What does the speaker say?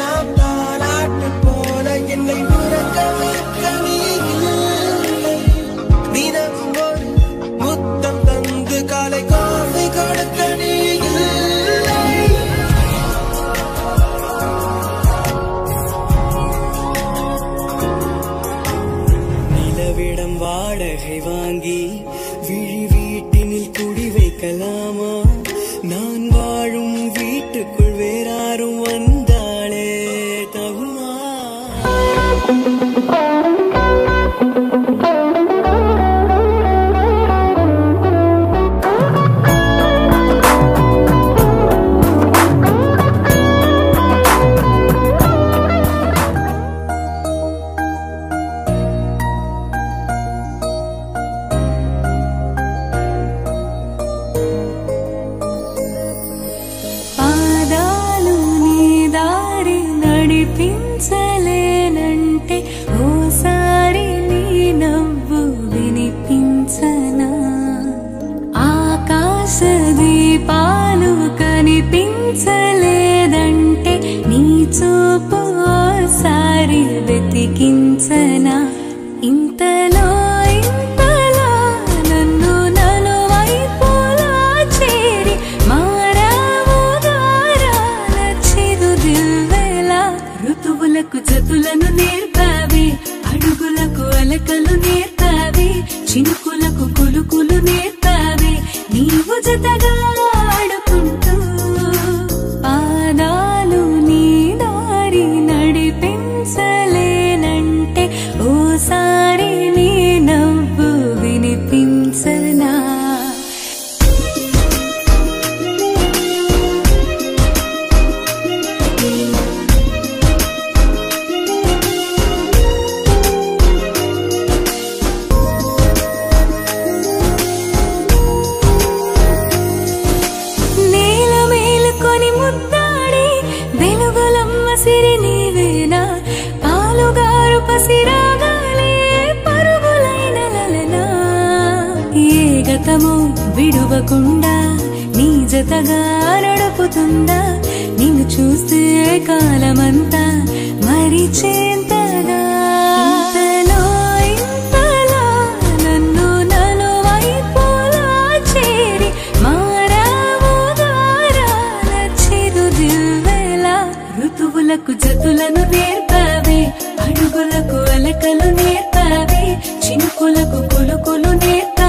எல்லாம் தாராட்டு போல என்னை உறங்க வைக்க நீ இல்லை. தினமும் ஒரு முத்தம் தந்து காலை காஃபி கொடுக்க நீ இல்லை. நிலவிடம் வாடகை வாங்கி விழி வீட்டினில் குடி வைக்கலாமா? நான் வாழும் வீட்டுக்குள் வேறாரும் வந்தாளே தகுமா? నడిపించలేనంటే ఓసారి నీ నవ్వు వినిపించనా? ఆకాశ దీపాలు కనిపించలేదంటే నీ చూపు ఓసారి వెతికించనా? ఇంతలో ఇంతలో నన్ను నలువైపులా చేరి మారావు గారాల చిరుదివ్వెలా. ఋతువులకు జతులను నేర్పావి, అడుగులకు అలకలు నేర్పావి, చినుకులకు కులుకులు నేర్పావి, నీవు జతగా ఆడుకుంటూ. పాదాలు నీ దారి నడిపించలేనంటే ఓసారి నీ నవ్వు వినిపించనా? సిరి నీవేనా? పాలుగారు పసిరాగాలే పరుగులైన లలనా. ఏ గతము విడువకుండా నీ జతగా నడుపుతుందా? నిన్ను చూస్తే కాలమంతా మరిచేంతగా. ఇంతలో ఇంతలో నన్ను నలువైపులా చేరి మారావు గారాల చిరుదివ్వెలా. ఋతువులకు జతులను నేర్పావి, అడుగులకు అలకలు నేర్పావి, చినుకులకు కులుకులు నేర్పావి,